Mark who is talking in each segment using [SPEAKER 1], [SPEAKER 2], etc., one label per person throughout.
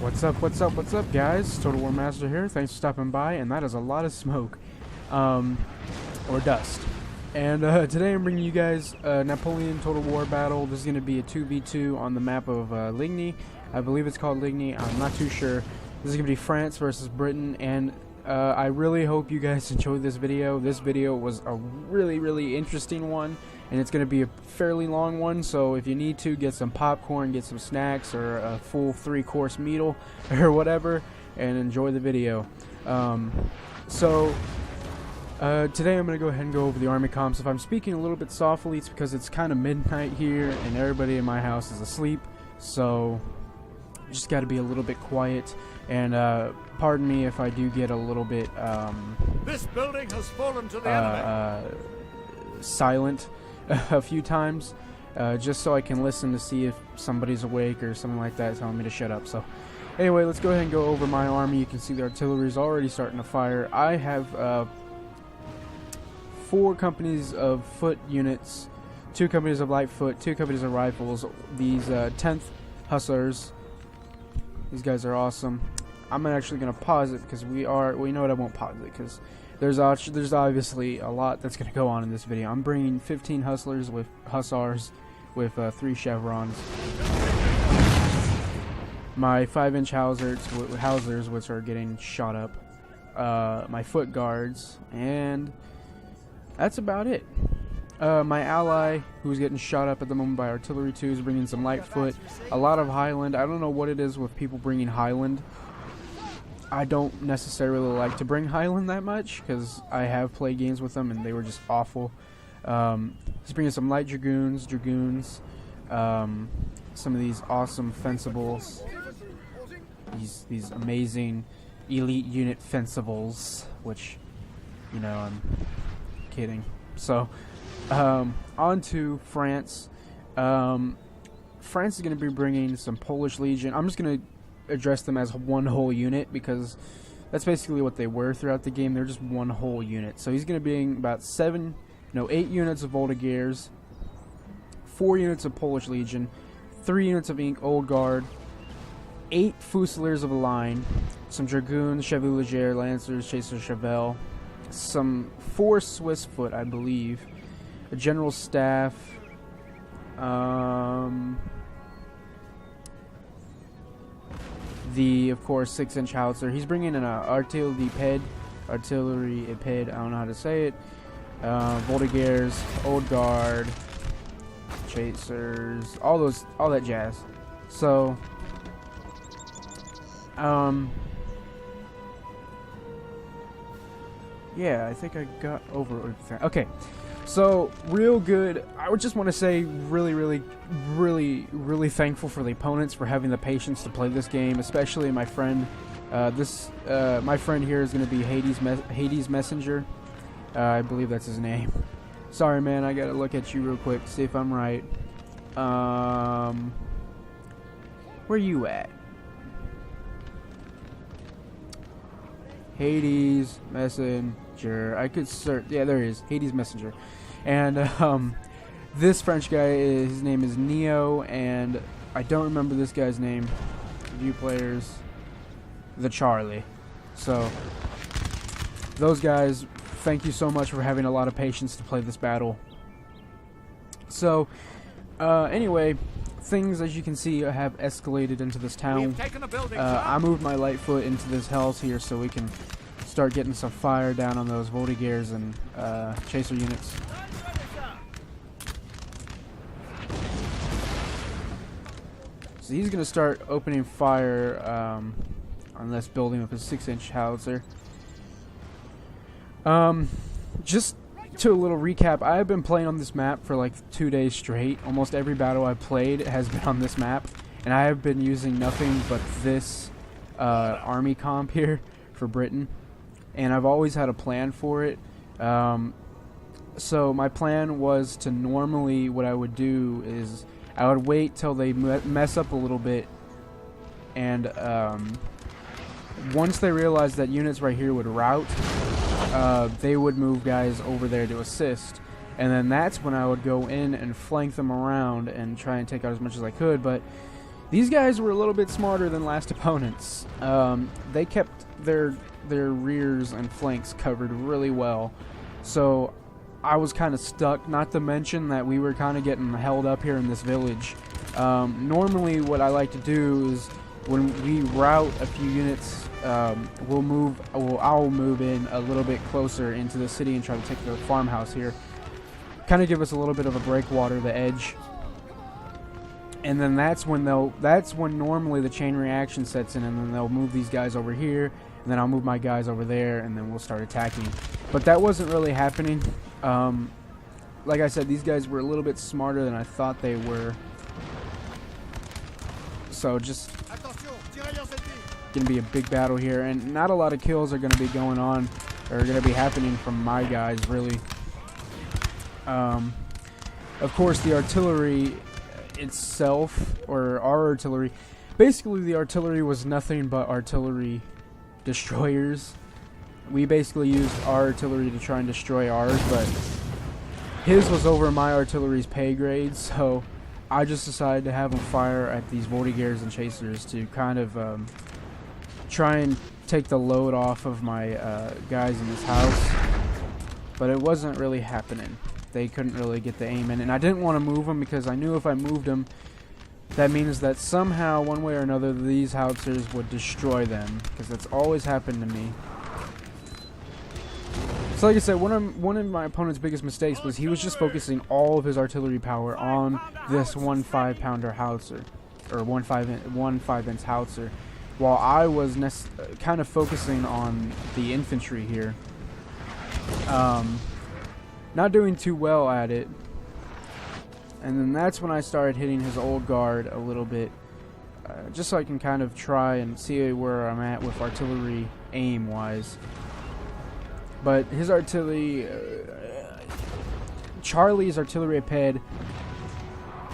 [SPEAKER 1] What's up, guys? Total War Master here. Thanks for stopping by, and that is a lot of smoke. Or dust. And today I'm bringing you guys Napoleon Total War battle. This is going to be a 2v2 on the map of Ligny. I believe it's called Ligny. I'm not too sure. This is going to be France versus Britain, and I really hope you guys enjoyed this video. This video was a really interesting one, and it's going to be a fairly long one, so if you need to, get some popcorn, get some snacks, or a full 3-course meal, or whatever, and enjoy the video. Today I'm going to go ahead and go over the army comps. If I'm speaking a little bit softly, it's because it's kind of midnight here, and everybody in my house is asleep, so just got to be a little bit quiet, and pardon me if I do get a little bit
[SPEAKER 2] this building has fallen to the enemy.
[SPEAKER 1] Silent a few times, just so I can listen to see if somebody's awake or something like that telling me to shut up. So anyway, let's go ahead and go over my army. You can see the artillery is already starting to fire. I have 4 companies of foot units, 2 companies of light foot, 2 companies of rifles, these 10th hussars. These guys are awesome. I'm actually going to pause it because you know what, I won't pause it because there's obviously a lot that's going to go on in this video. I'm bringing 15 hussars with 3 chevrons. My 5-inch Hausers, which are getting shot up. My foot guards, and that's about it. My ally, who's getting shot up at the moment by artillery 2, is bringing some light foot. A lot of Highland. I don't know what it is with people bringing Highland. I don't necessarily like to bring Highland that much because I have played games with them and they were just awful. He's bringing some light dragoons, some of these awesome fencibles, these amazing elite unit fencibles, which, you know, I'm kidding. So on to France. France is going to be bringing some Polish Legion. I'm just going to address them as one whole unit because that's basically what they were throughout the game. They're just one whole unit. So he's going to be about 8 units of Voltigeurs, 4 units of Polish Legion, 3 units of Old Guard, 8 Fusiliers of the line, some Dragoons, Chevalier Leger, Lancers, Chaser Chevelle, some 4 Swiss foot, I believe, a general staff, of course, 6-inch howitzer. He's bringing in an artillery eped, I don't know how to say it, Voltigeurs, Old Guard, Chasers, all that jazz. So, yeah, I think I got over everything. Okay, so real good. I would just want to say really thankful for the opponents for having the patience to play this game, especially my friend. My friend here is going to be Hades Messenger. I believe that's his name. Sorry, man, I gotta look at you real quick, see if I'm right. Where you at? Hades Messenger. I could search. Yeah, there he is. Hades Messenger. And this French guy, his name is Neo, and I don't remember this guy's name. View players. The Charlie. So, those guys, thank you so much for having a lot of patience to play this battle. So, anyway, things, as you can see, have escalated into this town. I moved my light foot into this house here so we can start getting some fire down on those Voltigeurs and Chaser units. So he's going to start opening fire on this building with his 6-inch howitzer. Just to a little recap, I have been playing on this map for like 2 days straight. Almost every battle I've played has been on this map, and I have been using nothing but this army comp here for Britain, and I've always had a plan for it. So my plan was to normally, what I would do is I would wait till they mess up a little bit, and once they realized that units right here would rout, they would move guys over there to assist, and then that's when I would go in and flank them around and try and take out as much as I could. But These guys were a little bit smarter than last opponents. They kept their rears and flanks covered really well, so I was kind of stuck, not to mention that we were kind of getting held up here in this village. Normally what I like to do is when we route a few units, I'll move in a little bit closer into the city and try to take the farmhouse here. Kind of give us a little bit of a breakwater, the edge. And then that's when normally the chain reaction sets in, and then they'll move these guys over here, and then I'll move my guys over there, and then we'll start attacking. But that wasn't really happening. Like I said, these guys were a little bit smarter than I thought they were. So just gonna be a big battle here, and not a lot of kills are gonna be going on, or gonna be happening from my guys, really. Of course, the artillery itself, or our artillery, basically the artillery was nothing but artillery destroyers. We basically used our artillery to try and destroy ours, but his was over my artillery's pay grade, so I just decided to have him fire at these Voltigeurs and chasers to kind of try and take the load off of my guys in this house. But it wasn't really happening. They couldn't really get the aim in, and I didn't want to move them because I knew if I moved them, that means that somehow, one way or another, these howitzers would destroy them, because that's always happened to me. So like I said, one of my opponent's biggest mistakes was he was just focusing all of his artillery power on this 1 5-pounder howitzer, or 1 5-inch howitzer, while I was kind of focusing on the infantry here. Not doing too well at it, and then that's when I started hitting his old guard a little bit, just so I can kind of try and see where I'm at with artillery aim wise. But his artillery, Charlie's artillery ped,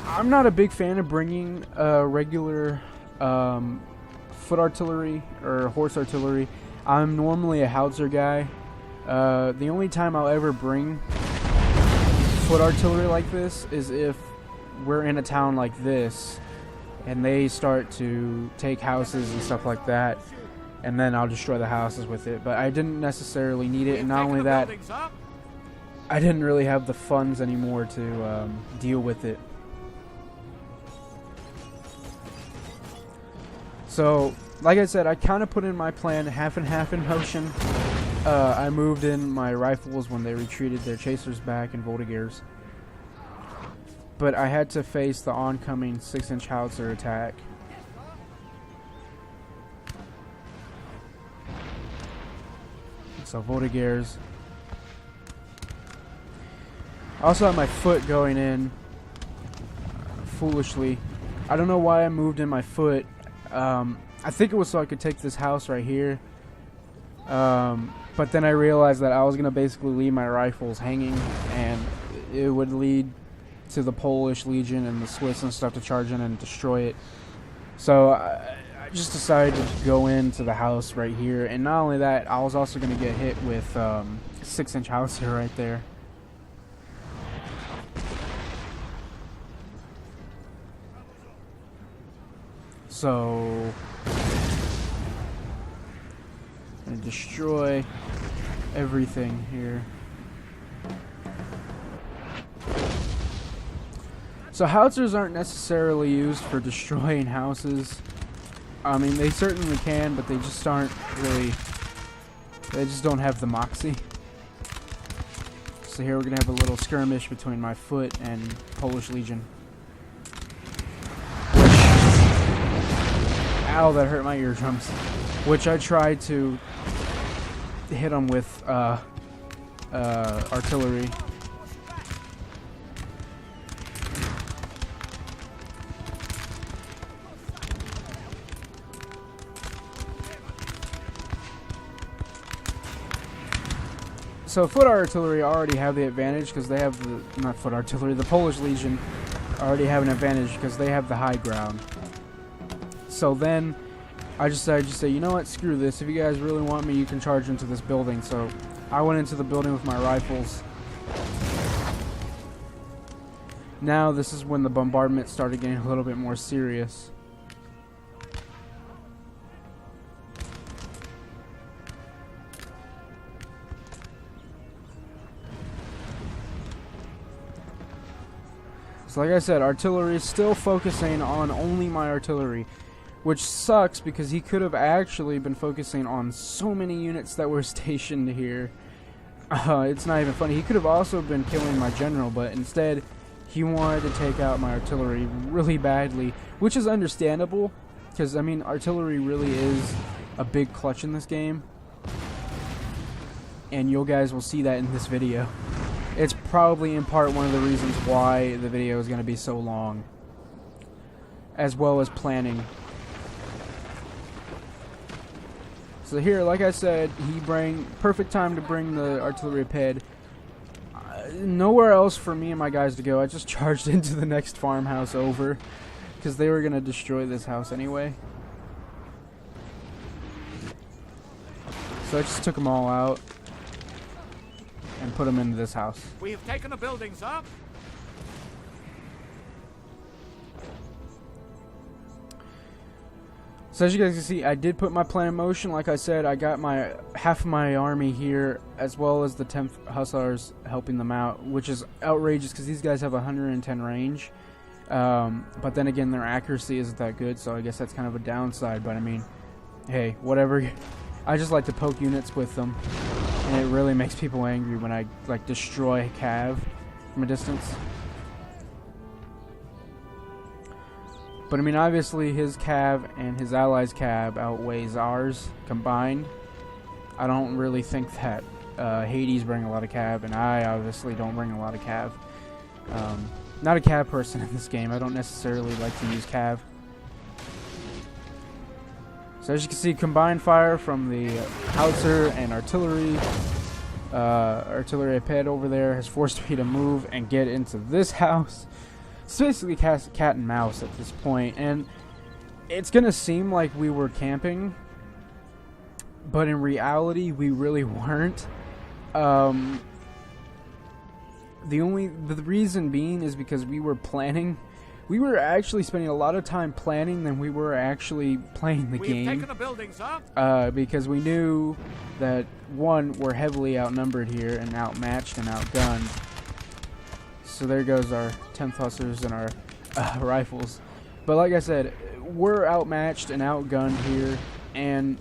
[SPEAKER 1] I'm not a big fan of bringing regular foot artillery or horse artillery. I'm normally a howitzer guy. The only time I'll ever bring foot artillery like this is if we're in a town like this and they start to take houses and stuff like that, and then I'll destroy the houses with it. But I didn't necessarily need it, and not only that, I didn't really have the funds anymore to deal with it. So like I said, I kind of put in my plan half and half in motion. I moved in my rifles when they retreated their chasers back in Voltigeurs. But I had to face the oncoming 6-inch howitzer attack. So Voltigeurs. I also had my foot going in foolishly. I don't know why I moved in my foot. I think it was so I could take this house right here. But then I realized that I was going to basically leave my rifles hanging, and it would lead to the Polish Legion and the Swiss and stuff to charge in and destroy it. So I just decided to go into the house right here, and not only that, I was also going to get hit with 6-inch howitzer right there. So and destroy everything here. So howitzers aren't necessarily used for destroying houses. I mean, they certainly can, but they just aren't really, they just don't have the moxie. So here we're gonna have a little skirmish between my foot and Polish Legion. Ow, that hurt my eardrums. Which I tried to hit them with artillery. So foot artillery already have the advantage because they have the, not foot artillery, the Polish Legion already have an advantage because they have the high ground. So then I decided to say, you know what, screw this. If you guys really want me, you can charge into this building. So I went into the building with my rifles. Now this is when the bombardment started getting a little bit more serious. So like I said, artillery is still focusing on only my artillery, which sucks because he could have actually been focusing on so many units that were stationed here. It's not even funny. He could have also been killing my general, but instead he wanted to take out my artillery really badly, which is understandable because, I mean, artillery really is a big clutch in this game, and you guys will see that in this video. It's probably in part one of the reasons why the video is going to be so long, as well as planning. So here, like I said, perfect time to bring the artillery ped. Nowhere else for me and my guys to go. I just charged into the next farmhouse over, because they were going to destroy this house anyway. So I just took them all out and put them into this house.
[SPEAKER 2] We have taken a building, sir.
[SPEAKER 1] So as you guys can see, I did put my plan in motion. Like I said, I got my half of my army here, as well as the 10th Hussars helping them out, which is outrageous because these guys have 110 range. But then again, their accuracy isn't that good, so I guess that's kind of a downside. But I mean, hey, whatever. I just like to poke units with them, and it really makes people angry when I like destroy Cav from a distance. But I mean, obviously his Cav and his allies' Cav outweighs ours combined. I don't really think that Hades bring a lot of Cav, and I obviously don't bring a lot of Cav. Not a Cav person in this game. I don't necessarily like to use Cav. So as you can see, combined fire from the howitzer and artillery ped over there has forced me to move and get into this house. It's basically cat and mouse at this point, and it's gonna seem like we were camping, but in reality we really weren't. The reason being is because we were planning. We were actually spending a lot of time planning than we were actually playing the game.
[SPEAKER 2] We've taken a building, sir.
[SPEAKER 1] Because we knew that, one, we're heavily outnumbered here and outmatched and outgunned. So there goes our 10th Hussars and our rifles. But like I said, we're outmatched and outgunned here, and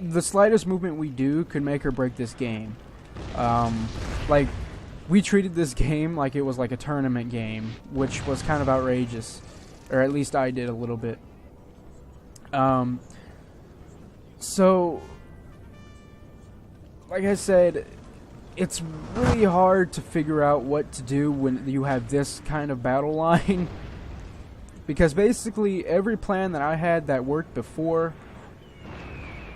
[SPEAKER 1] the slightest movement we do could make or break this game. Like, we treated this game like it was like a tournament game, which was kind of outrageous, or at least I did a little bit. So, like I said, it's really hard to figure out what to do when you have this kind of battle line, because basically every plan that I had that worked before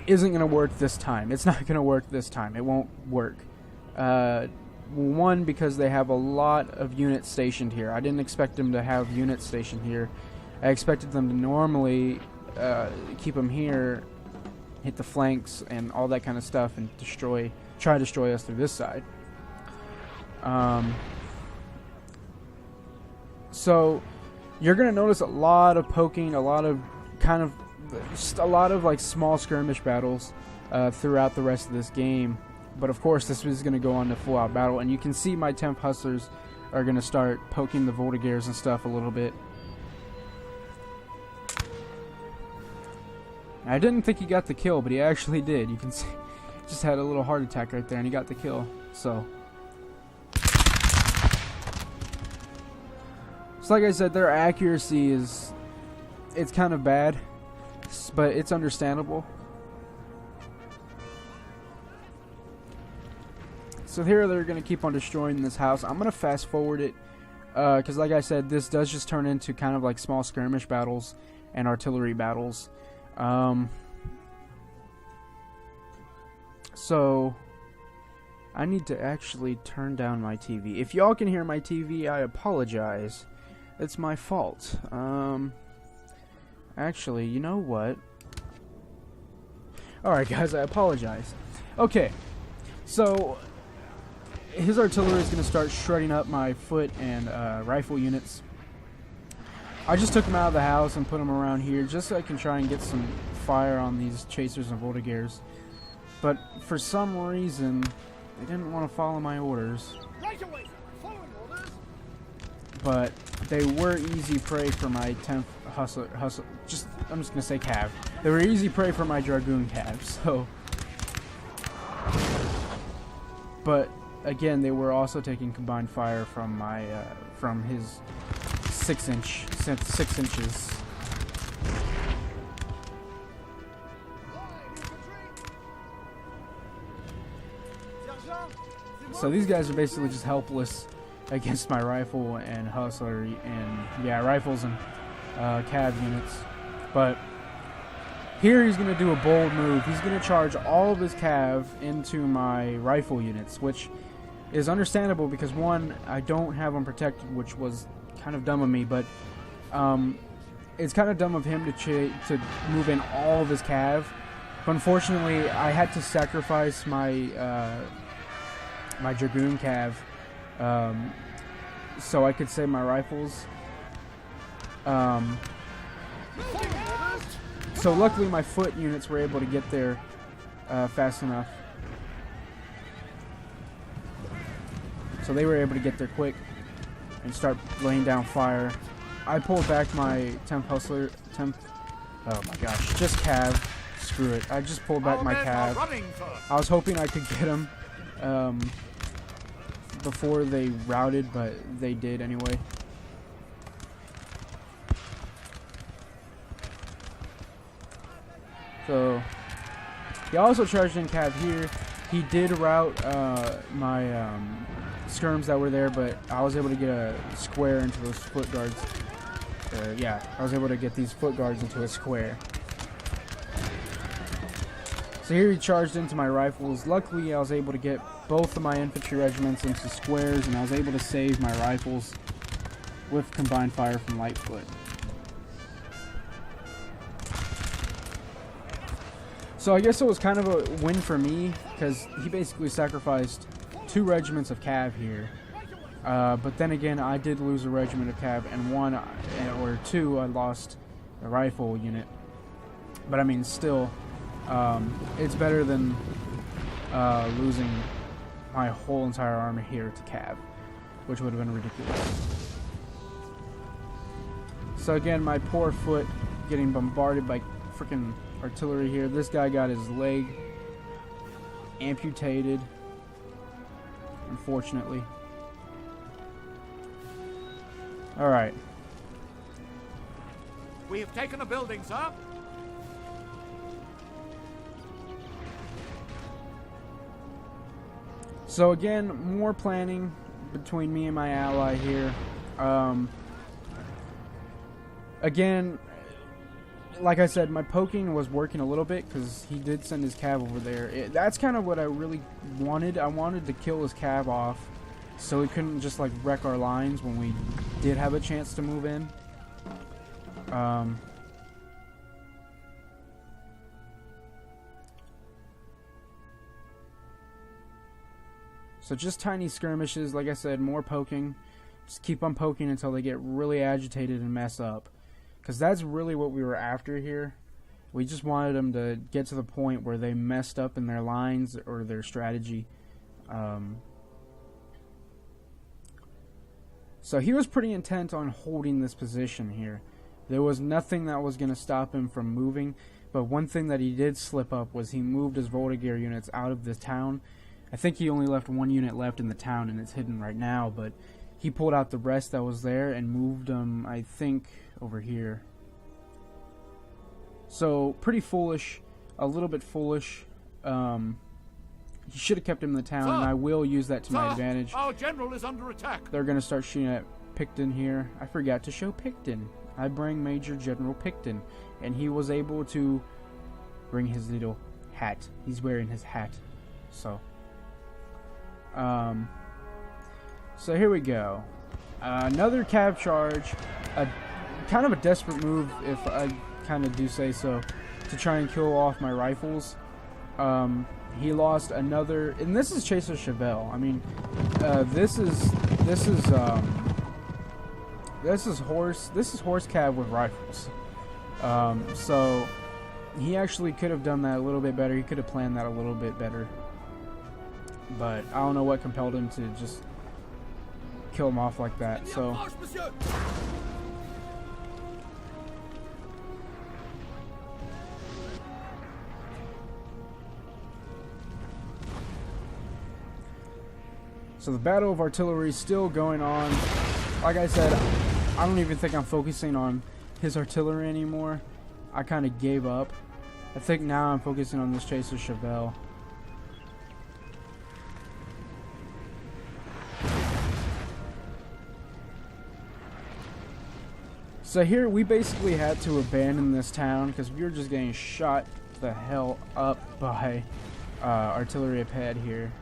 [SPEAKER 1] isn't going to work this time. It's not going to work this time. It won't work. One, because they have a lot of units stationed here. I didn't expect them to have units stationed here. I expected them to normally keep them here, hit the flanks and all that kind of stuff, and try to destroy us through this side. So you're gonna notice a lot of poking, a lot of like small skirmish battles throughout the rest of this game. But of course, this is going to go on to full-out battle, and you can see my 10th Hussars are going to start poking the Voltigeurs and stuff a little bit. I didn't think he got the kill, but he actually did. You can see, just had a little heart attack right there, and he got the kill. So like I said, their accuracy it's kind of bad, but it's understandable. So here they're going to keep on destroying this house. I'm going to fast forward it because like I said, this does just turn into kind of like small skirmish battles and artillery battles. So I need to actually turn down my TV. If y'all can hear my TV, I apologize. It's my fault. Actually, you know what? Alright guys, I apologize. Okay, so his artillery is going to start shredding up my foot and rifle units. I just took them out of the house and put them around here just so I can try and get some fire on these chasers and Voltigeurs. But for some reason, they didn't want to follow my orders.
[SPEAKER 2] Right away, following orders.
[SPEAKER 1] but they were easy prey for my 10th hustler. I'm just gonna say cav. They were easy prey for my dragoon cav. So, but again, they were also taking combined fire from my from his 6 inches. So these guys are basically just helpless against my rifle and hustler and rifles and cav units. But here he's gonna do a bold move. He's gonna charge all of his cav into my rifle units, which is understandable because one, I don't have them protected, which was kind of dumb of me. But it's kind of dumb of him to move in all of his cav. But unfortunately, I had to sacrifice my my dragoon cav so I could save my rifles. So luckily my foot units were able to get there fast enough. So they were able to get there quick and start laying down fire. I pulled back my 10th hustler. Oh my gosh, just cav. Screw it. I just pulled back my cav. I was hoping I could get him before they routed, but they did anyway. So he also charged in cav here. He did route my skirms that were there, but I was able to get a square into those foot guards. I was able to get these foot guards into a square. So here he charged into my rifles. Luckily, I was able to get both of my infantry regiments into squares, and I was able to save my rifles with combined fire from Lightfoot. So I guess it was kind of a win for me, because he basically sacrificed 2 regiments of cav here. But then again, I did lose a regiment of cav, and 1 or 2 I lost a rifle unit. But I mean, still, it's better than losing my whole entire army here to cav, which would have been ridiculous. So again, my poor foot getting bombarded by freaking artillery here. This guy got his leg amputated, unfortunately. Alright.
[SPEAKER 2] We have taken a building, sir.
[SPEAKER 1] So again, more planning between me and my ally here. Again, like I said, my poking was working a little bit because he did send his cav over there. That's kind of what I really wanted. I wanted to kill his cav off so he couldn't just like wreck our lines when we did have a chance to move in. So just tiny skirmishes, like I said, more poking. Just keep on poking until they get really agitated and mess up. Because that's really what we were after here. We just wanted them to get to the point where they messed up in their lines or their strategy. So he was pretty intent on holding this position here. There was nothing that was going to stop him from moving. But one thing that he did slip up was he moved his Voltigeur units out of the town. I think he only left 1 unit left in the town, and it's hidden right now, but he pulled out the rest that was there and moved them, I think, over here. So, pretty foolish, a little bit foolish. He should have kept him in the town, and I will use that to my advantage.
[SPEAKER 2] Our general is under attack.
[SPEAKER 1] They're going to start shooting at Picton here. I forgot to show Picton. I bring Major General Picton, and he was able to bring his little hat. He's wearing his hat, so... So here we go. Another cav charge. Kind of a desperate move, if I kind of do say so, to try and kill off my rifles. He lost another, and this is Chaser Chevelle. I mean, this is horse cav with rifles. So he actually could have done that a little bit better. He could have planned that a little bit better. But I don't know what compelled him to just kill them off like that. So the Battle of Artillery is still going on. Like I said, I don't even think I'm focusing on his artillery anymore. I kind of gave up. I think now I'm focusing on this Chaser Chevelle. So here we basically had to abandon this town because we were just getting shot the hell up by artillery ahead here.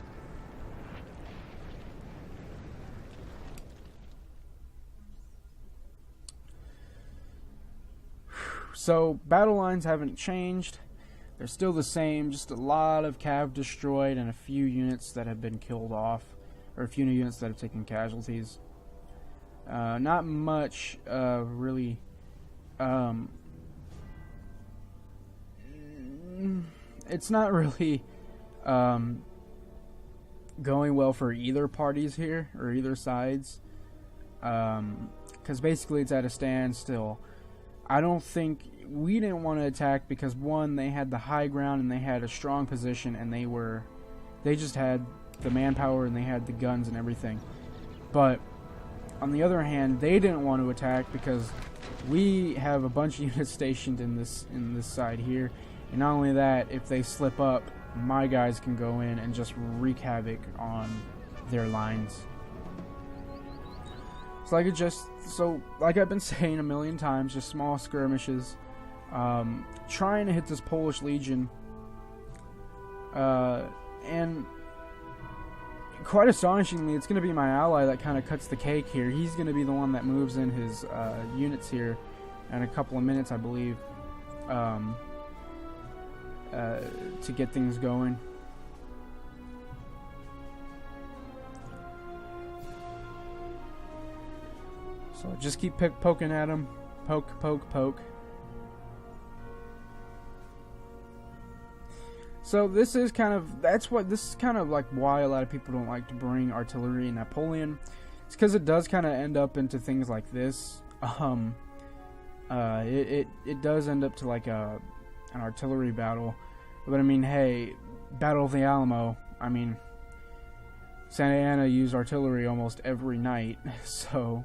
[SPEAKER 1] So battle lines haven't changed. They're still the same, just a lot of cav destroyed and a few units that have been killed off, or a few new units that have taken casualties. Not much really. It's not really going well for either parties here, or either sides, because basically it's at a standstill. I don't think we didn't want to attack because, one, they had the high ground and they had a strong position, and they just had the manpower and they had the guns and everything. But on the other hand, they didn't want to attack because we have a bunch of units stationed in this side here, and not only that, if they slip up, my guys can go in and just wreak havoc on their lines. So like I've been saying a million times, just small skirmishes, trying to hit this Polish Legion, and quite astonishingly, it's going to be my ally that kind of cuts the cake here. He's going to be the one that moves in his units here in a couple of minutes, I believe, to get things going. So just keep poking at him. Poke, poke, poke. So this is kind of like why a lot of people don't like to bring artillery in Napoleon. It's because it does kind of end up into things like this. It does end up to like an artillery battle. But I mean, hey, Battle of the Alamo. I mean, Santa Anna used artillery almost every night, so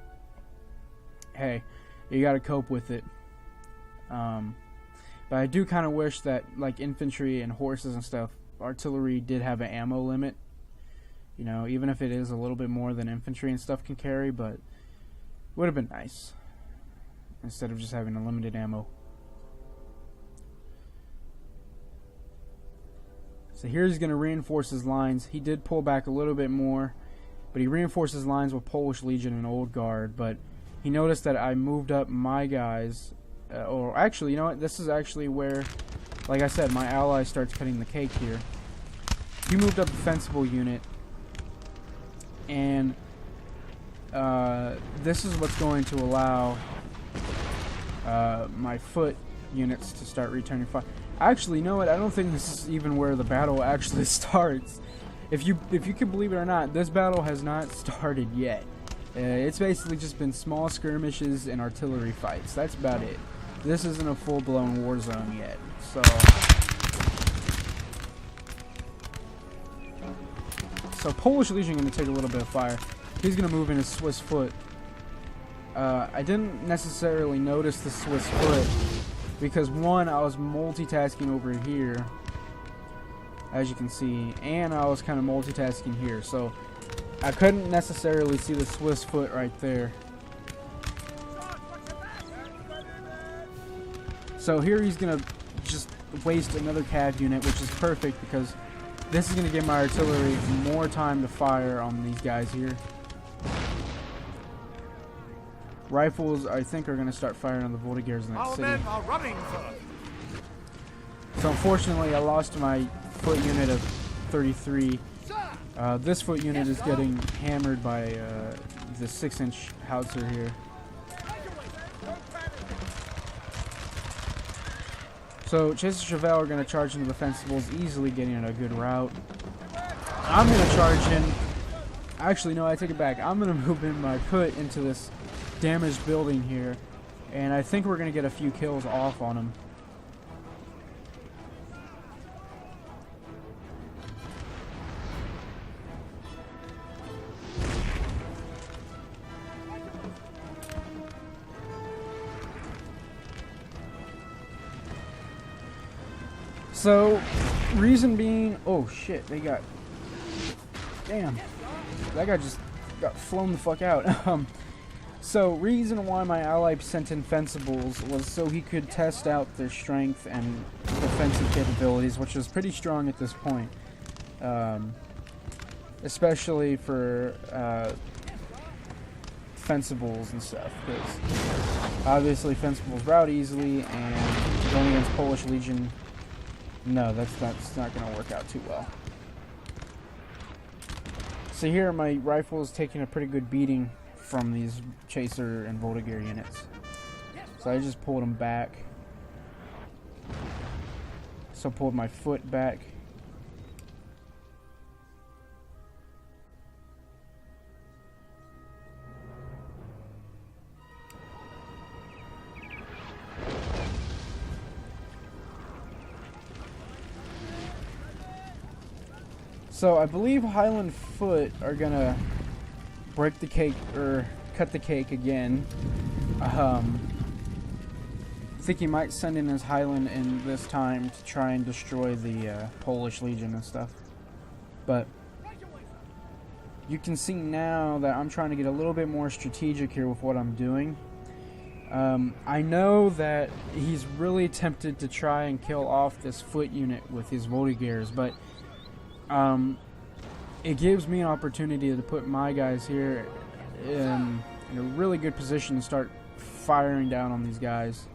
[SPEAKER 1] hey, you gotta cope with it. But I do kind of wish that, like infantry and horses and stuff, artillery did have an ammo limit. You know, even if it is a little bit more than infantry and stuff can carry, but would have been nice instead of just having unlimited ammo. So here he's going to reinforce his lines. He did pull back a little bit more, but he reinforced his lines with Polish Legion and Old Guard. But he noticed that I moved up my guys, or actually, you know what? This is actually where, like I said, my ally starts cutting the cake here. He moved up a defensible unit, and this is what's going to allow my foot units to start returning fire. Actually, you know what? I don't think this is even where the battle actually starts. If you can believe it or not, this battle has not started yet. It's basically just been small skirmishes and artillery fights. That's about it. This isn't a full-blown war zone yet. So Polish Legion going to take a little bit of fire. He's going to move in his Swiss foot. I didn't necessarily notice the Swiss foot because, one, I was multitasking over here, as you can see, and I was kind of multitasking here, so I couldn't necessarily see the Swiss foot right there. So here he's going to just waste another cav unit, which is perfect because this is going to give my artillery more time to fire on these guys here. Rifles, I think, are going to start firing on the Voltigeurs in that
[SPEAKER 2] Our
[SPEAKER 1] city.
[SPEAKER 2] men are running first.
[SPEAKER 1] So unfortunately, I lost my foot unit of 33. This foot unit is getting hammered by the 6-inch howitzer here. So Chaser Chevelle are going to charge into the fencibles, easily getting a good route. I'm going to charge in Actually, no, I take it back. I'm gonna move in my foot into this damaged building here, and I think we're gonna get a few kills off on him. So, reason being, oh shit, they got, damn, that guy just got flown the fuck out. So, reason why my ally sent in Fencibles was so he could test out their strength and defensive capabilities, which was pretty strong at this point. Especially for Fencibles and stuff, because obviously Fencibles route easily, and going against Polish Legion, no, that's not going to work out too well. So here my rifle is taking a pretty good beating from these Chaser and Voltigeur units. So I just pulled them back. So pulled my foot back. So I believe Highland Foot are gonna break the cake, or cut the cake again. I think he might send in his Highland in this time to try and destroy the Polish Legion and stuff. But you can see now that I'm trying to get a little bit more strategic here with what I'm doing. I know that he's really tempted to try and kill off this foot unit with his Voltigeurs, but it gives me an opportunity to put my guys here in a really good position to start firing down on these guys.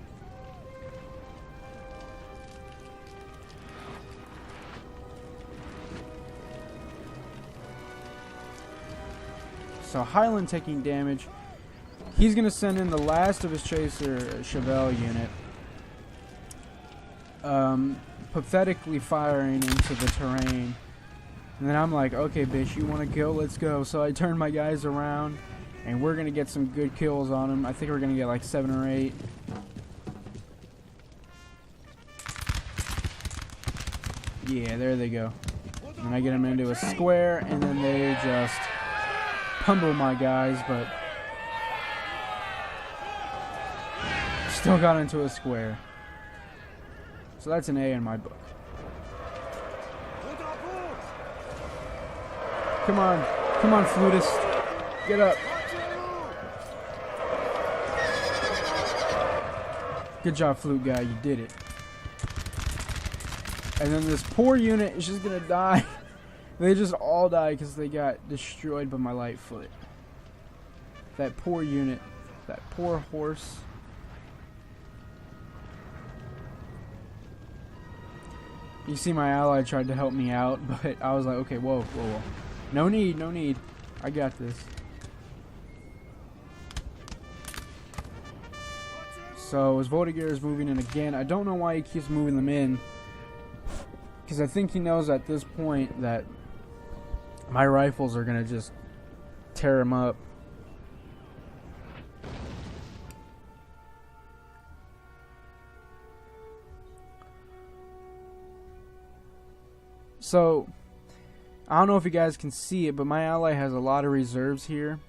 [SPEAKER 1] So Highland taking damage. He's going to send in the last of his Chaser Chevelle unit. Pathetically firing into the terrain. And then I'm like, okay, bitch, you want to go? Let's go. So I turn my guys around, and we're going to get some good kills on them. I think we're going to get like 7 or 8. Yeah, there they go. And I get them into a square, and then they just pummel my guys, but still got into a square. So that's an A in my book. Come on, flutist, get up. Good job, flute guy, you did it. And then this poor unit is just gonna die. They just all die because they got destroyed by my light foot. That poor unit, that poor horse. You see my ally tried to help me out, but I was like, okay, whoa. No need. I got this. So his Voltigeur is moving in again. I don't know why he keeps moving them in, because I think he knows at this point that my rifles are gonna just tear him up. So I don't know if you guys can see it, but my ally has a lot of reserves here.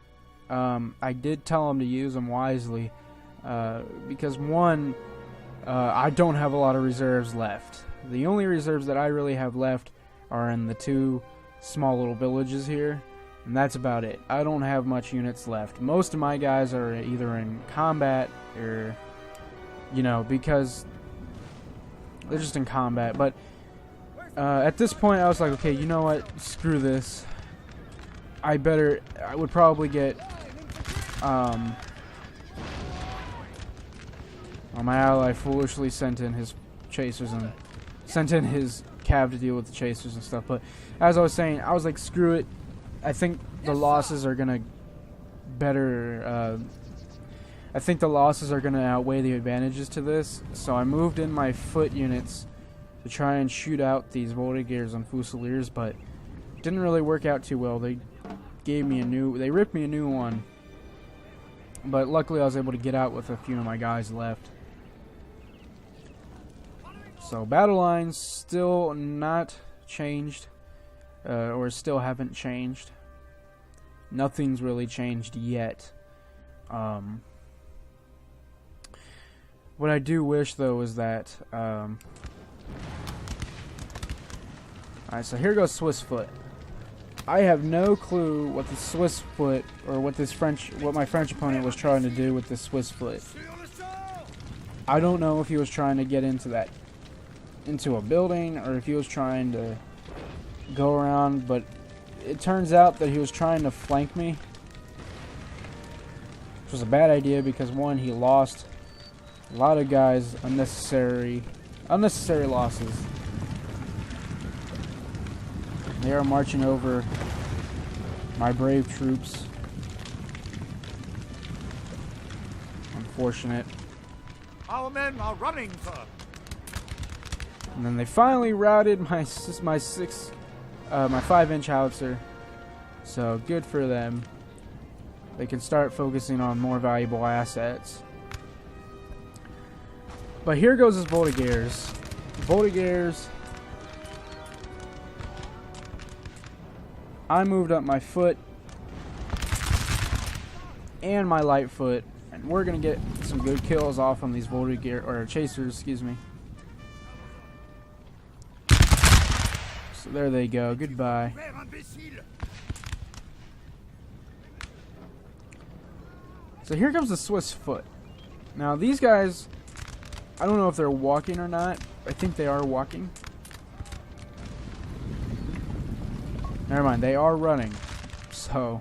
[SPEAKER 1] I did tell him to use them wisely, because one, I don't have a lot of reserves left. The only reserves that I really have left are in the 2 small little villages here, and that's about it. I don't have much units left. Most of my guys are either in combat or, because they're just in combat, but at this point, I was like, okay, you know what? Screw this. I would probably get, well, my ally foolishly sent in his Chasers and sent in his cav to deal with the Chasers and stuff. But as I was saying, I was like, screw it. I think the losses are gonna I think the losses are gonna outweigh the advantages to this. So I moved in my foot units to try and shoot out these Voltigeurs and Fusiliers, but didn't really work out too well. They gave me a new, they ripped me a new one. But luckily I was able to get out with a few of my guys left. So battle lines still not changed, or still haven't changed. Nothing's really changed yet. What I do wish though is that, alright, so here goes Swiss foot. I have no clue what the Swiss foot, or what my French opponent was trying to do with the Swiss foot. I don't know if he was trying to get into a building, or if he was trying to go around, but it turns out that he was trying to flank me. Which was a bad idea because one, he lost a lot of guys, unnecessary losses. They are marching over my brave troops. Unfortunate.
[SPEAKER 2] Our men are running, sir.
[SPEAKER 1] And then they finally routed my 5-inch howitzer. So good for them. They can start focusing on more valuable assets. But here goes his Voltigeurs. Voltigeurs. I moved up my foot and my light foot, and we're gonna get some good kills off on these Voltigeurs, or chasers, excuse me. So there they go. Goodbye. So here comes the Swiss foot. Now these guys, I don't know if they're walking or not. I think they are walking. Never mind, they are running. So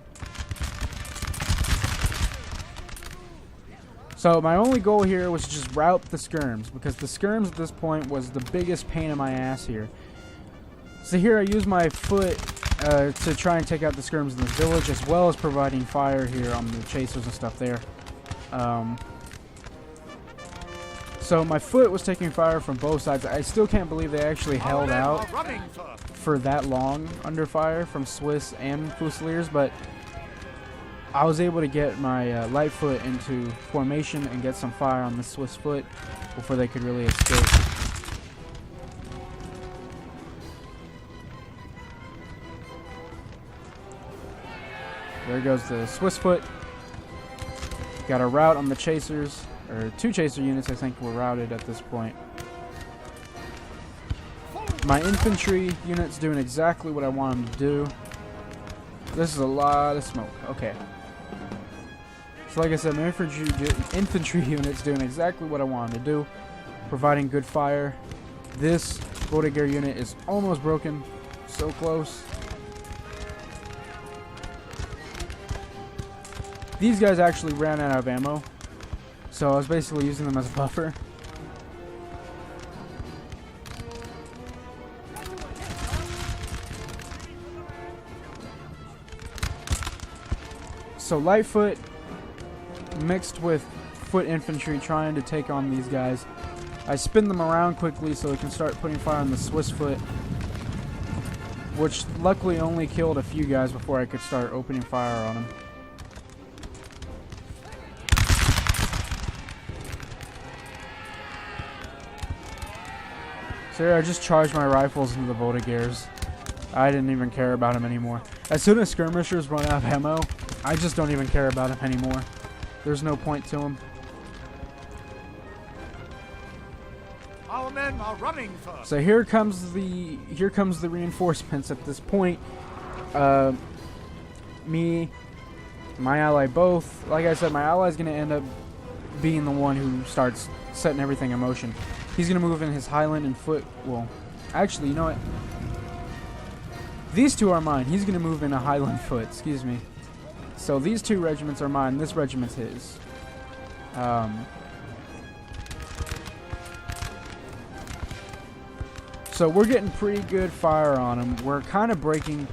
[SPEAKER 1] my only goal here was to just rout the skirms, because the skirms at this point was the biggest pain in my ass here. So here I use my foot to try and take out the skirms in the village, as well as providing fire here on the chasers and stuff there. So my foot was taking fire from both sides. I still can't believe they actually held out for that long under fire from Swiss and Fusiliers, but I was able to get my light foot into formation and get some fire on the Swiss foot before they could really escape. There goes the Swiss foot. Got a rout on the chasers, or 2 chaser units I think were routed at this point. My infantry unit's doing exactly what I want them to do. This is a lot of smoke. Okay. So like I said, my infantry unit's doing exactly what I want them to do, providing good fire. This Voltigeur unit is almost broken. So close. These guys actually ran out of ammo, so I was basically using them as a buffer. So Lightfoot mixed with foot infantry trying to take on these guys. I spin them around quickly so we can start putting fire on the Swiss foot, which luckily only killed a few guys before I could start opening fire on them. So here I just charged my rifles into the Voltigeurs. I didn't even care about them anymore. As soon as skirmishers run out of ammo, I just don't even care about them anymore. There's no point to them.
[SPEAKER 2] Our men are running, sir.
[SPEAKER 1] So here comes the reinforcements at this point. Me, my ally both. Like I said, my ally's gonna end up being the one who starts setting everything in motion. He's gonna move in his Highland and foot. Well, actually, you know what? These two are mine. He's gonna move in a Highland foot. Excuse me. So these 2 regiments are mine. This regiment's his. So we're getting pretty good fire on them. We're kind of breaking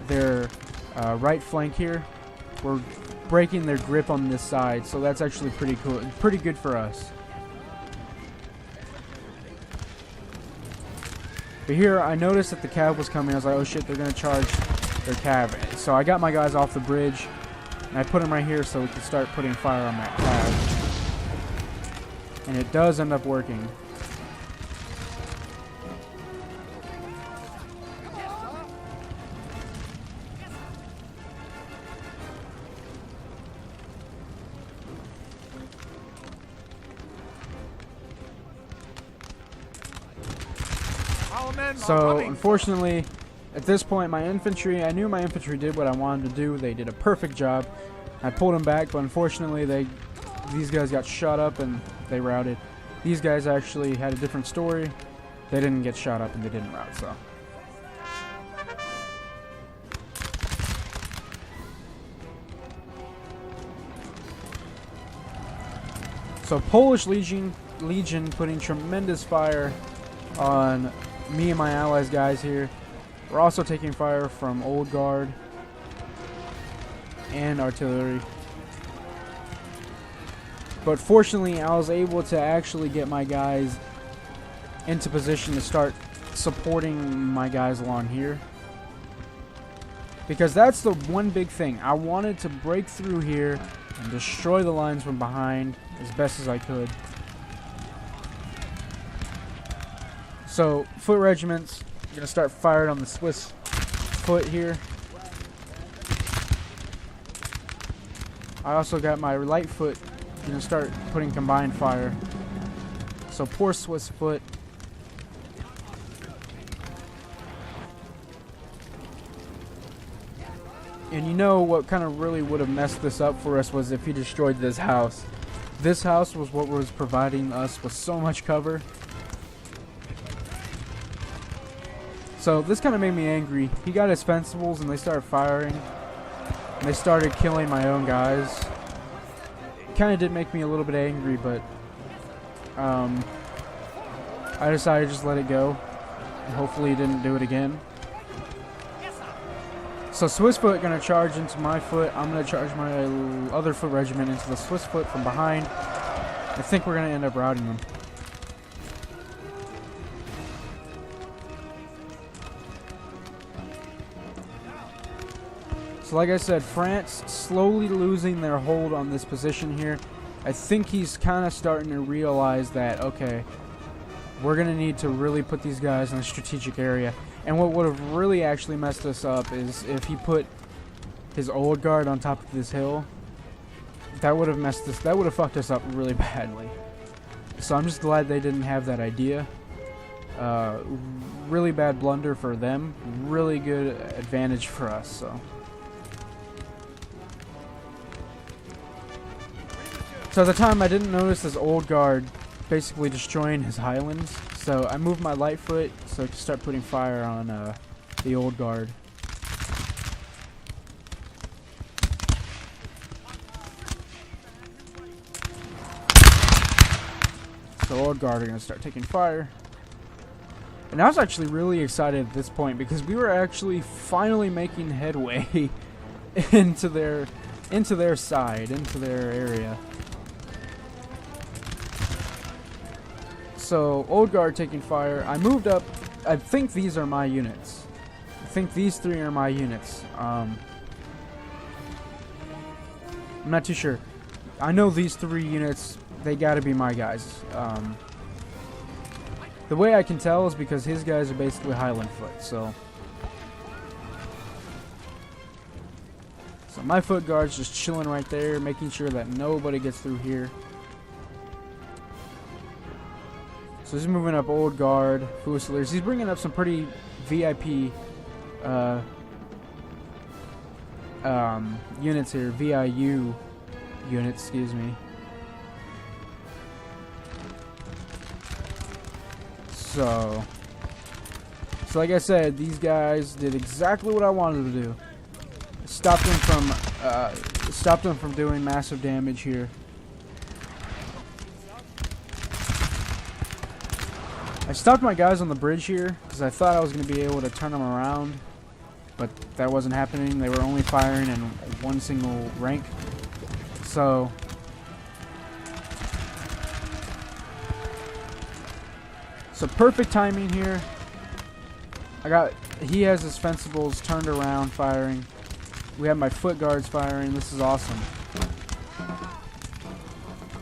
[SPEAKER 1] their right flank here. We're breaking their grip on this side, so that's actually pretty cool. Pretty good for us. But here, I noticed that the cav was coming. I was like, oh shit, they're going to charge. their cav. So I got my guys off the bridge, and I put them right here so we can start putting fire on that cav. And it does end up working. So, unfortunately, at this point, my infantry, I knew my infantry did what I wanted to do. They did a perfect job. I pulled them back, but unfortunately, these guys got shot up and they routed. These guys actually had a different story. They didn't get shot up and they didn't rout, so. So, Polish Legion putting tremendous fire on me and my allies guys here. We're also taking fire from Old Guard and artillery. But fortunately, I was able to actually get my guys into position to start supporting my guys along here. Because that's the one big thing. I wanted to break through here and destroy the lines from behind as best as I could. So, foot regiments, I'm going to start firing on the Swiss foot here. I also got my light foot, going to start putting combined fire. So, poor Swiss foot. And you know what kind of really would have messed this up for us was if he destroyed this house. This house was what was providing us with so much cover. So this kind of made me angry. He got his fencibles and they started firing. And they started killing my own guys. It kind of did make me a little bit angry, but I decided to just let it go. And hopefully he didn't do it again. So Swiss foot gonna charge into my foot. I'm gonna charge my other foot regiment into the Swiss foot from behind. I think we're gonna end up routing them. So like I said, France slowly losing their hold on this position here. I think he's kind of starting to realize that, okay, we're going to need to really put these guys in a strategic area. And what would have really actually messed us up is if he put his Old Guard on top of this hill. That would have messed us, that would have fucked us up really badly. So I'm just glad they didn't have that idea. Really bad blunder for them. Really good advantage for us, so. So at the time, I didn't notice this Old Guard basically destroying his highlands. So I moved my light foot so I could start putting fire on the Old Guard. So Old Guard are going to start taking fire. And I was actually really excited at this point because we were actually finally making headway into their side, into their area. So, Old Guard taking fire. I moved up. I think these are my units. I think these three are my units. I'm not too sure. I know these three units, they gotta be my guys. The way I can tell is because his guys are basically Highland foot, so my foot guard's just chilling right there, making sure that nobody gets through here. So he's moving up Old Guard, Fusiliers. He's bringing up some pretty VIP units here. VIU units, excuse me. So like I said, these guys did exactly what I wanted to do. Stopped them from doing massive damage here. I stopped my guys on the bridge here because I thought I was going to be able to turn them around, but that wasn't happening. They were only firing in one single rank. So perfect timing here. He has his fencibles turned around firing. We have my foot guards firing. This is awesome.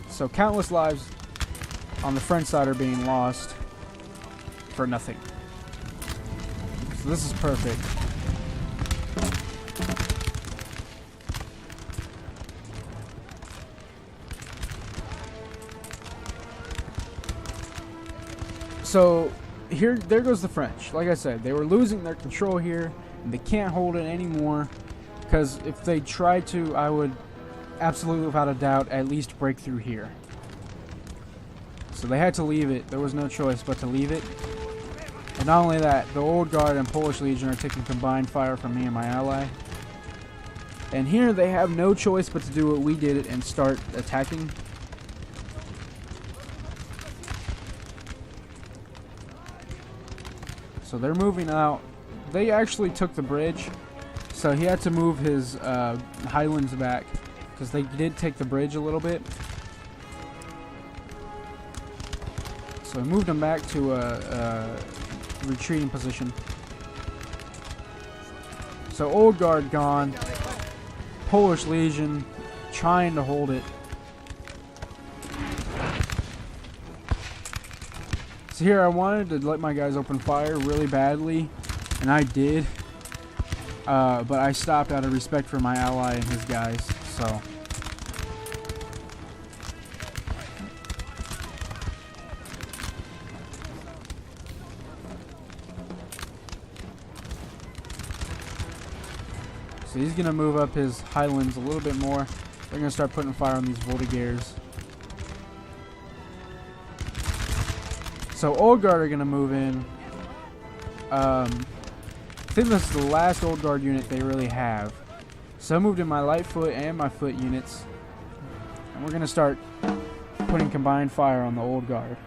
[SPEAKER 1] So countless lives on the French side are being lost for nothing. So this is perfect. So there goes the French. Like I said, they were losing their control here, and they can't hold it anymore. Because if they tried to, I would absolutely, without a doubt, at least break through here. So they had to leave it. There was no choice but to leave it. And not only that, the Old Guard and Polish Legion are taking combined fire from me and my ally. And here they have no choice but to do what we did and start attacking. So they're moving out. They actually took the bridge. So he had to move his Highlands back. Because they did take the bridge a little bit. So I moved them back to a retreating position. So Old Guard gone. Polish Legion trying to hold it. So here I wanted to let my guys open fire really badly, and I did. But I stopped out of respect for my ally and his guys. So he's going to move up his Highlands a little bit more. They're going to start putting fire on these Voltigeurs. So Old Guard are going to move in. I think this is the last Old Guard unit they really have. So I moved in my light foot and my foot units. And we're going to start putting combined fire on the Old Guard.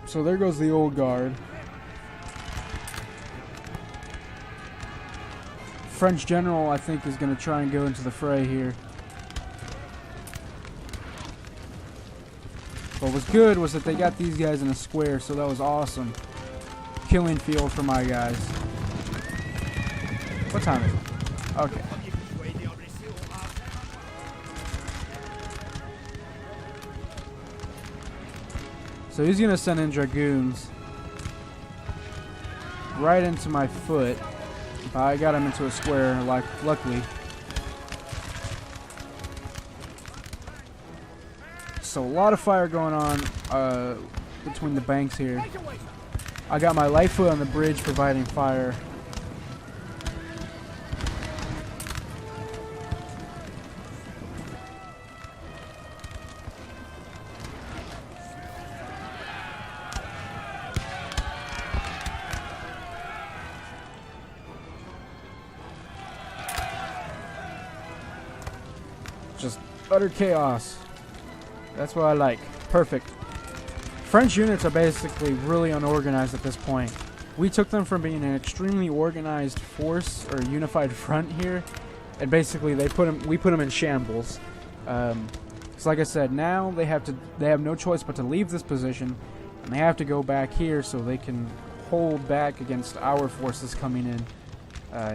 [SPEAKER 1] So there goes the Old Guard. French general, I think, is going to try and go into the fray here. What was good was that they got these guys in a square, so that was awesome. Killing field for my guys. What time is it? Okay. So he's going to send in Dragoons right into my foot. I got him into a square, luckily. So a lot of fire going on between the banks here. I got my light foot on the bridge providing fire. Just utter chaos. That's what I like. Perfect. French units are basically really unorganized at this point. We took them from being an extremely organized force or unified front here, and basically we put them in shambles. So like I said, now they have no choice but to leave this position, and they have to go back here so they can hold back against our forces coming in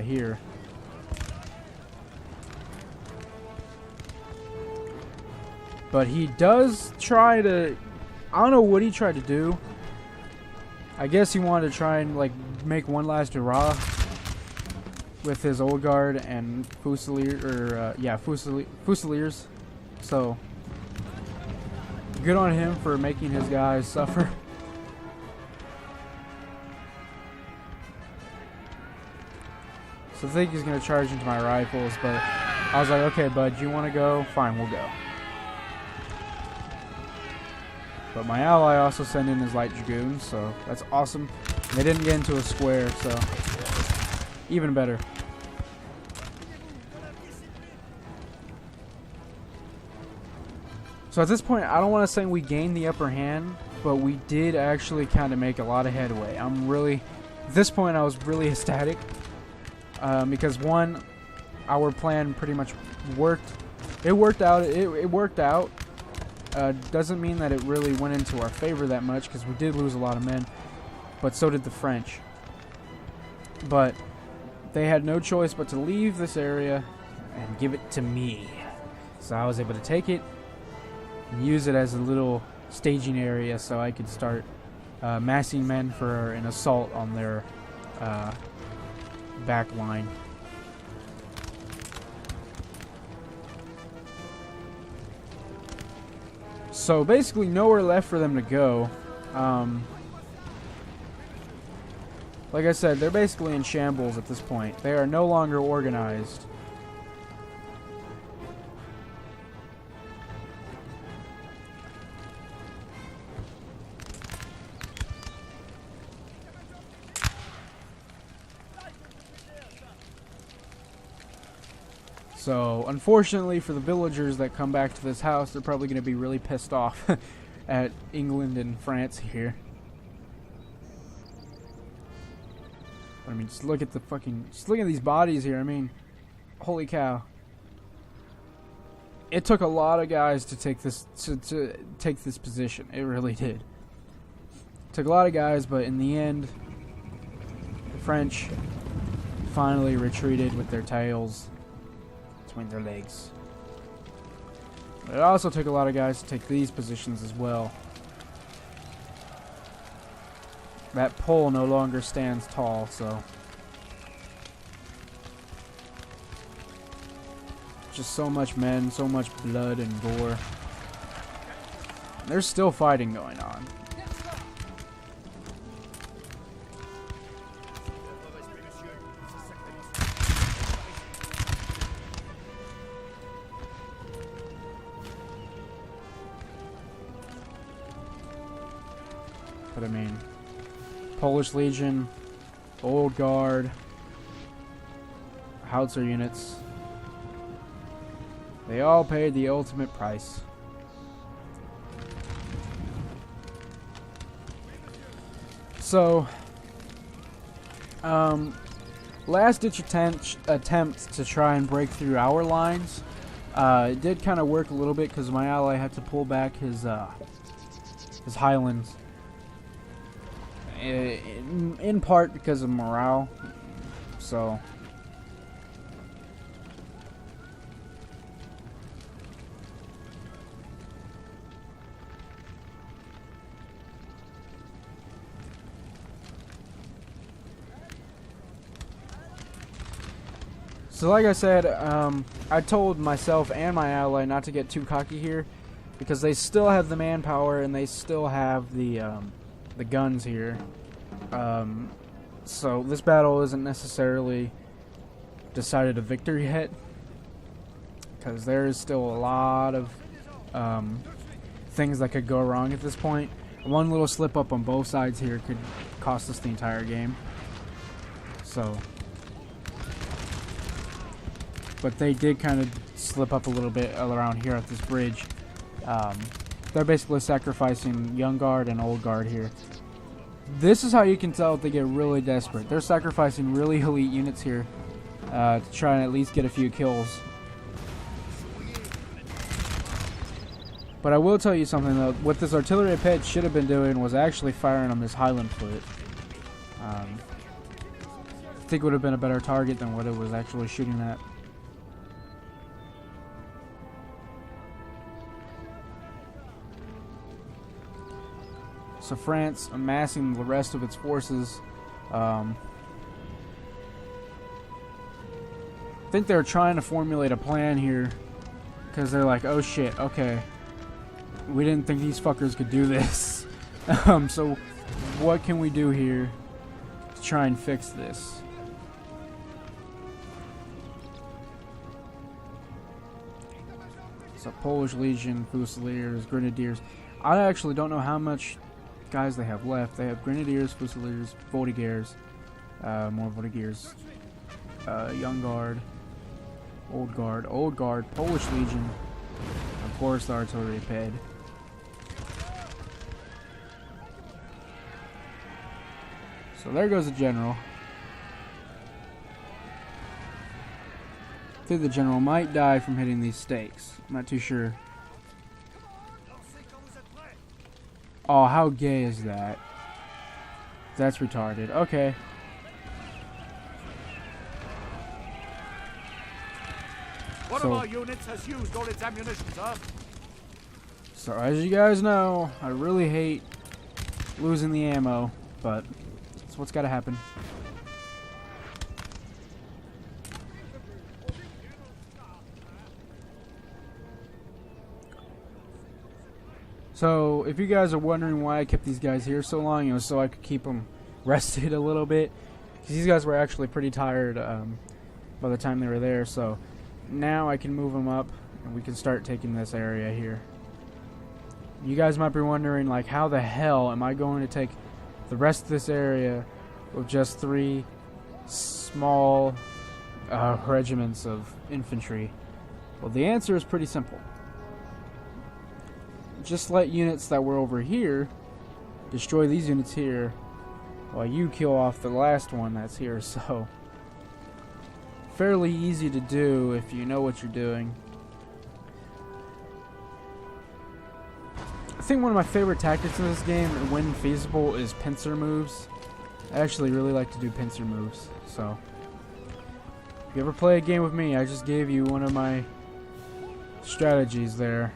[SPEAKER 1] here. But he does try to... I don't know what he tried to do. I guess he wanted to try and like make one last hurrah with his Old Guard and Fusiliers. So good on him for making his guys suffer. So I think he's going to charge into my rifles, but I was like, okay, bud, you want to go? Fine, we'll go. But my ally also sent in his light dragoons, so that's awesome. They didn't get into a square, so even better. So at this point, I don't want to say we gained the upper hand, but we did actually kind of make a lot of headway. I'm really At this point, I was really ecstatic because one, our plan pretty much worked. It worked out. It worked out. Doesn't mean that it really went into our favor that much because we did lose a lot of men, but so did the French. But they had no choice but to leave this area and give it to me. So I was able to take it and use it as a little staging area so I could start massing men for an assault on their back line. So basically nowhere left for them to go. Like I said, they're basically in shambles at this point. They are no longer organized. So, unfortunately for the villagers that come back to this house, they're probably going to be really pissed off at England and France here. I mean, just look at just look at these bodies here. I mean, holy cow. It took a lot of guys to take this to take this position. It really did. It took a lot of guys, but in the end, the French finally retreated with their tails between their legs. But it also took a lot of guys to take these positions as well. That pole no longer stands tall, so just so much men, so much blood and gore. There's still fighting going on. But I mean, Polish Legion, Old Guard, Howitzer units, they all paid the ultimate price. So, last-ditch attempt to try and break through our lines. It did kind of work a little bit because my ally had to pull back his Highlands. In part because of morale, so like I said, I told myself and my ally not to get too cocky here because they still have the manpower and they still have the guns here. So this battle isn't necessarily decided a victory yet, because there is still a lot of things that could go wrong at this point. One little slip up on both sides here could cost us the entire game. So, but they did kind of slip up a little bit around here at this bridge. They're basically sacrificing young guard and old guard here. This is how you can tell if they get really desperate. They're sacrificing really elite units here to try and at least get a few kills. But I will tell you something though. What this artillery pit should have been doing was actually firing on this Highland foot. I think it would have been a better target than what it was actually shooting at. So France amassing the rest of its forces. I think they're trying to formulate a plan here because they're like, oh shit, okay, we didn't think these fuckers could do this. So what can we do here to try and fix this? So Polish Legion, Fusiliers, Grenadiers. I actually don't know how much guys they have left. They have Grenadiers, Fusiliers, Voltigeurs, more Voltigeurs, Young Guard, Old Guard, Polish Legion, of course the artillery ped. So there goes the general. I think the general might die from hitting these stakes. I'm not too sure. Oh, how gay is that? That's retarded. Okay.
[SPEAKER 2] One of our units has used all its ammunition, sir.
[SPEAKER 1] So as you guys know, I really hate losing the ammo, but it's what's got to happen. So if you guys are wondering why I kept these guys here so long, it was so I could keep them rested a little bit. Because these guys were actually pretty tired by the time they were there. So now I can move them up and we can start taking this area here. You guys might be wondering, like, how the hell am I going to take the rest of this area with just 3 small regiments of infantry? Well, the answer is pretty simple. Just let units that were over here destroy these units here while you kill off the last one that's here. So fairly easy to do if you know what you're doing. I think one of my favorite tactics in this game, when feasible, is pincer moves. I actually really like to do pincer moves. So if you ever play a game with me, I just gave you one of my strategies there.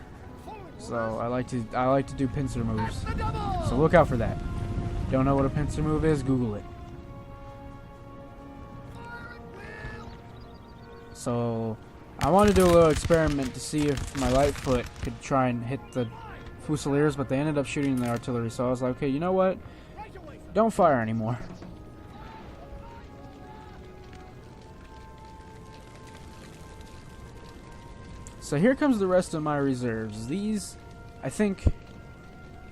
[SPEAKER 1] So I like to do pincer moves. So look out for that. Don't know what a pincer move is? Google it. So I want to do a little experiment to see if my Lightfoot could try and hit the Fusiliers, but they ended up shooting the artillery. So I was like, okay, you know what? Don't fire anymore. So here comes the rest of my reserves. These, I think,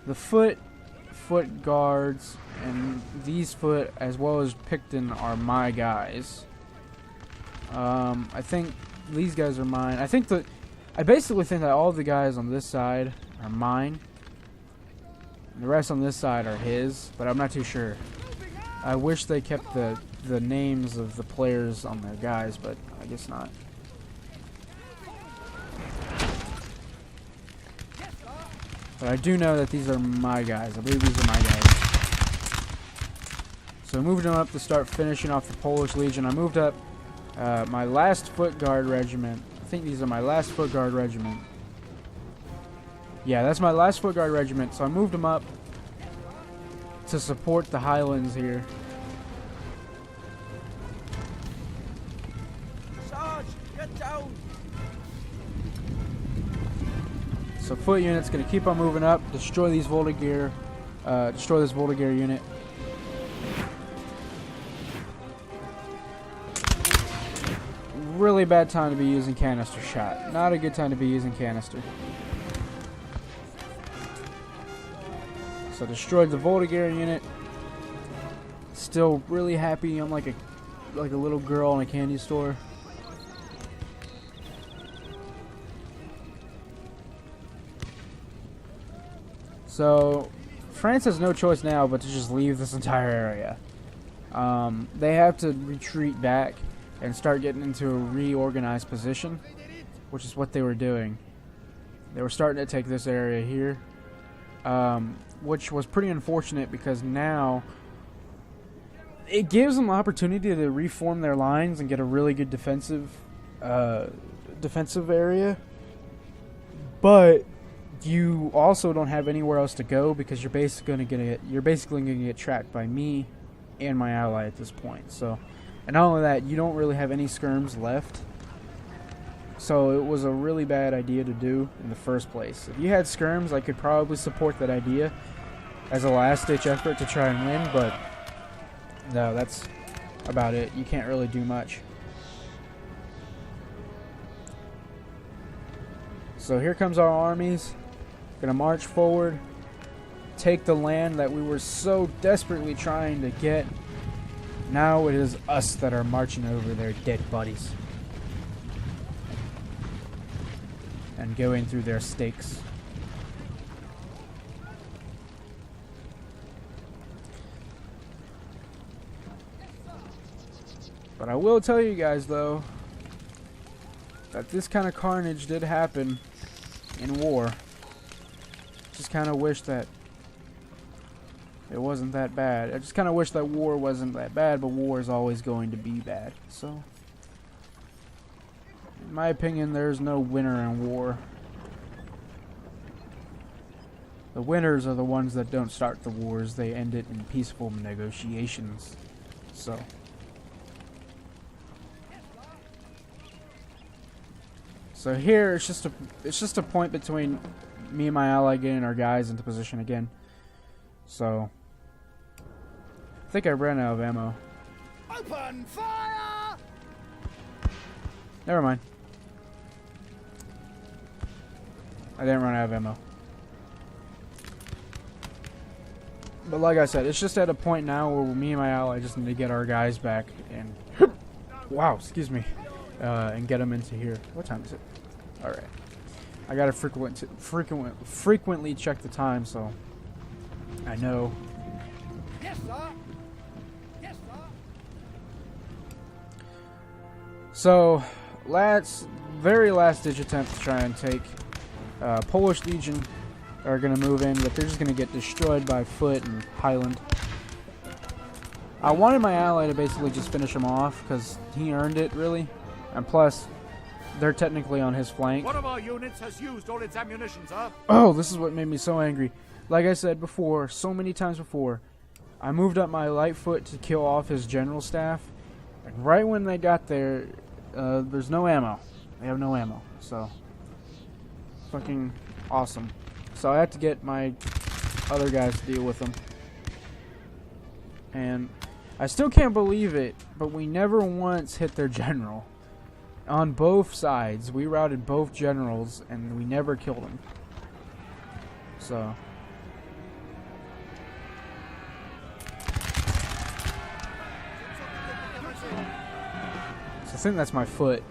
[SPEAKER 1] the foot guards, and these foot, as well as Picton, are my guys. I think these guys are mine. I basically think that all the guys on this side are mine. The rest on this side are his, but I'm not too sure. I wish they kept the names of the players on their guys, but I guess not. But I do know that these are my guys. I believe these are my guys. So I moved them up to start finishing off the Polish Legion. I moved up my last foot guard regiment. I think these are my last foot guard regiment. Yeah, that's my last foot guard regiment. So I moved them up to support the Highlands here.
[SPEAKER 3] Sarge, get down!
[SPEAKER 1] So foot unit's gonna keep on moving up, destroy these Voltigeur, destroy this Voltigeur unit. Really bad time to be using canister shot. Not a good time to be using canister. So destroyed the Voltigeur unit. Still really happy. I'm like a little girl in a candy store. So France has no choice now but to just leave this entire area. They have to retreat back and start getting into a reorganized position, which is what they were doing. They were starting to take this area here, which was pretty unfortunate because now it gives them the opportunity to reform their lines and get a really good defensive area. But you also don't have anywhere else to go because you're basically going to get tracked by me and my ally at this point. So, and not only that, you don't really have any skirms left. So it was a really bad idea to do in the first place. If you had skirms, I could probably support that idea as a last-ditch effort to try and win, but no, that's about it. You can't really do much. So here comes our armies. Gonna march forward, take the land that we were so desperately trying to get. Now it is us that are marching over their dead bodies and going through their stakes. But I will tell you guys, though, that this kind of carnage did happen in war. Just kind of wish that it wasn't that bad. I just kind of wish that war wasn't that bad, but war is always going to be bad. So, in my opinion, there's no winner in war. The winners are the ones that don't start the wars. They end it in peaceful negotiations. So here it's just a point between me and my ally getting our guys into position again. So I think I ran out of ammo.
[SPEAKER 3] Open fire!
[SPEAKER 1] Never mind. I didn't run out of ammo. But like I said, it's just at a point now where me and my ally just need to get our guys back and wow, excuse me, and get them into here. What time is it? All right, I gotta frequently check the time so I know.
[SPEAKER 3] Yes, sir. Yes, sir.
[SPEAKER 1] So, very last ditch attempt to try and take Polish Legion are going to move in, but they're just going to get destroyed by Foot and Highland. I wanted my ally to basically just finish him off because he earned it, really. And plus, they're technically on his flank.
[SPEAKER 2] One of our units has used all its ammunition, sir.
[SPEAKER 1] Oh, this is what made me so angry. Like I said before, so many times before, I moved up my Lightfoot to kill off his general staff. And right when they got there, there's no ammo. They have no ammo. So, fucking awesome. So I had to get my other guys to deal with them. And I still can't believe it, but we never once hit their general. On both sides, we routed both generals, and we never killed them. So I think that's my foot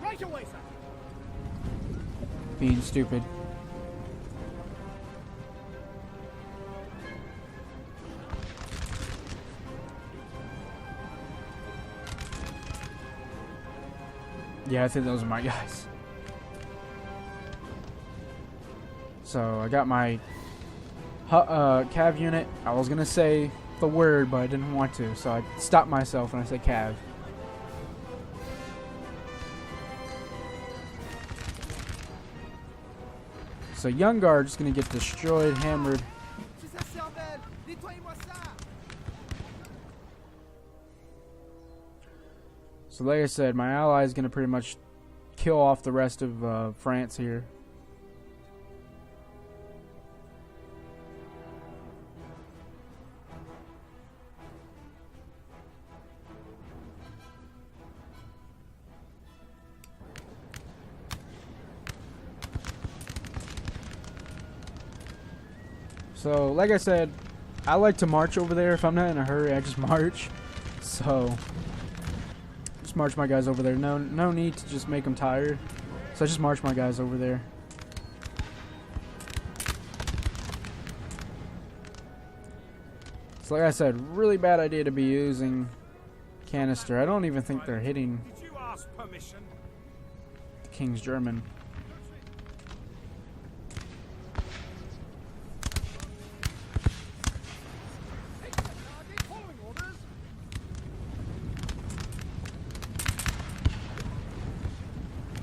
[SPEAKER 3] Right away, sir.
[SPEAKER 1] being stupid. Yeah, I think those are my guys. So I got my cav unit. I was gonna say the word, but I didn't want to, so I stopped myself and I said cav. So Young Guard is gonna get destroyed, hammered.
[SPEAKER 3] C'est sa cervelle. Nettoyez-moi ça.
[SPEAKER 1] So like I said, my ally is gonna pretty much kill off the rest of France here. So, like I said, I like to march over there. If I'm not in a hurry, I just march. So, just march my guys over there. No need to just make them tired. So I just march my guys over there. So, like I said, really bad idea to be using canister. I don't even think they're hitting
[SPEAKER 2] Did you ask permission?
[SPEAKER 1] the King's German.
[SPEAKER 3] Following orders.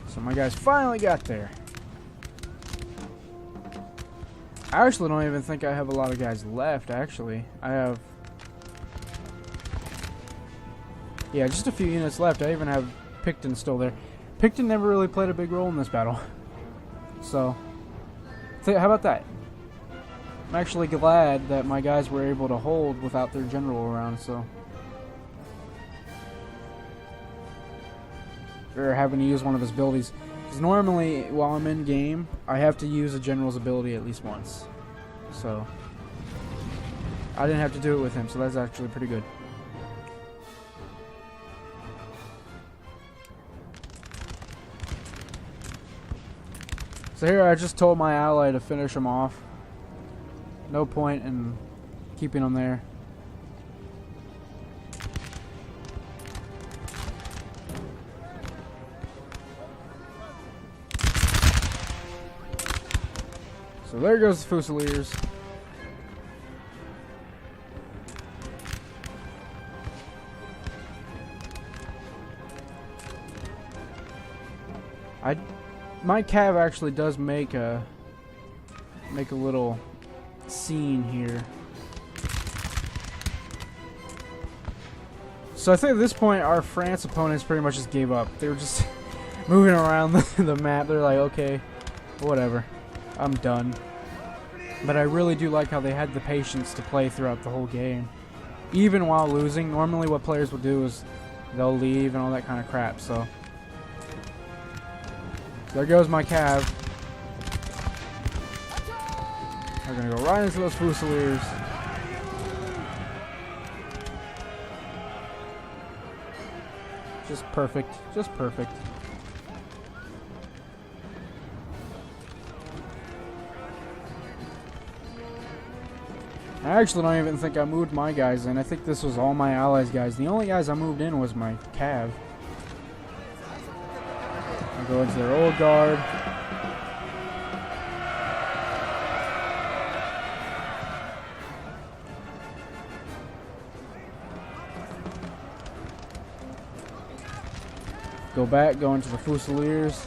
[SPEAKER 1] So my guys finally got there. I actually don't even think I have a lot of guys left, actually. I have... yeah, just a few units left. I even have Picton still there. Picton never really played a big role in this battle. So, how about that? I'm actually glad that my guys were able to hold without their general around, so... or having to use one of his abilities. Because normally, while I'm in game, I have to use a general's ability at least once. So, I didn't have to do it with him, so that's actually pretty good. So here I just told my ally to finish him off. No point in keeping him there. So there goes the Fusiliers. My cav actually does make a little scene here. So I think at this point our France opponents pretty much just gave up. They were just moving around the map. They're like, okay, whatever, I'm done. But I really do like how they had the patience to play throughout the whole game, even while losing. Normally what players will do is they'll leave and all that kind of crap. So there goes my cav. We're gonna go right into those Fusiliers. Just perfect. Just perfect. I actually don't even think I moved my guys in. I think this was all my allies' guys. The only guys I moved in was my cav. I'll go into their old guard. Go back, go into the Fusiliers.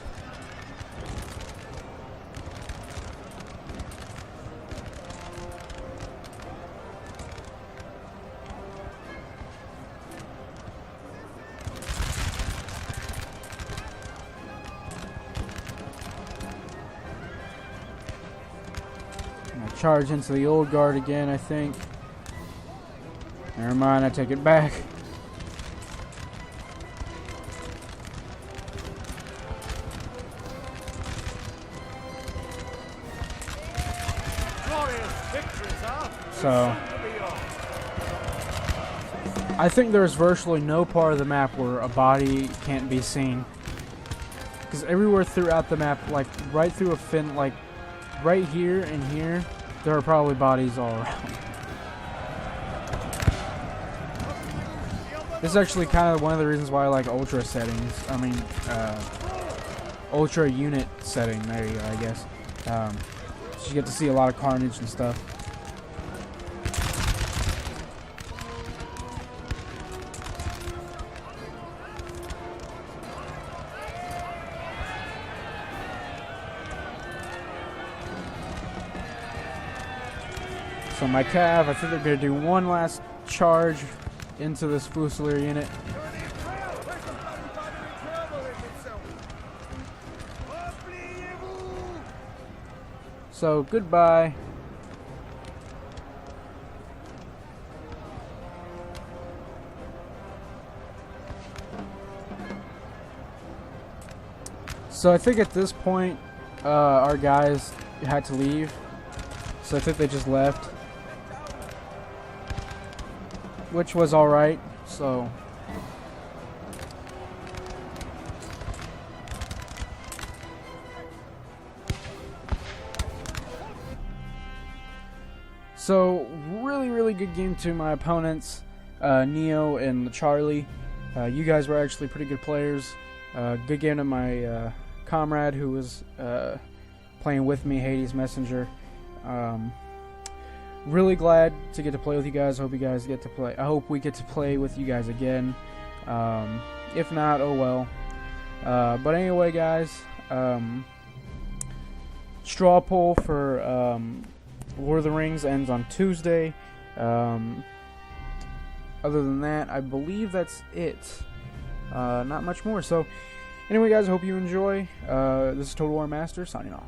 [SPEAKER 1] Charge into the old guard again, I think. Never mind, I take it back. So I think there's virtually no part of the map where a body can't be seen, because everywhere throughout the map, like right through a fin, like right here and here, there are probably bodies all around. This is actually kind of one of the reasons why I like ultra settings. I mean, ultra unit setting. There you go, I guess. So you get to see a lot of carnage and stuff. So my cav, I think they're going to do one last charge into this Fusilier unit. So goodbye. So I think at this point, our guys had to leave. So I think they just left, which was alright. So really good game to my opponents, Neo and Charlie. You guys were actually pretty good players. Good game to my comrade who was playing with me, Hades Messenger. Really glad to get to play with you guys. Hope you guys get to play. I hope we get to play with you guys again. If not, oh well. But anyway, guys, straw poll for Lord of the Rings ends on Tuesday. Other than that, I believe that's it. Not much more. So, anyway, guys, I hope you enjoy. This is Total War Master signing off.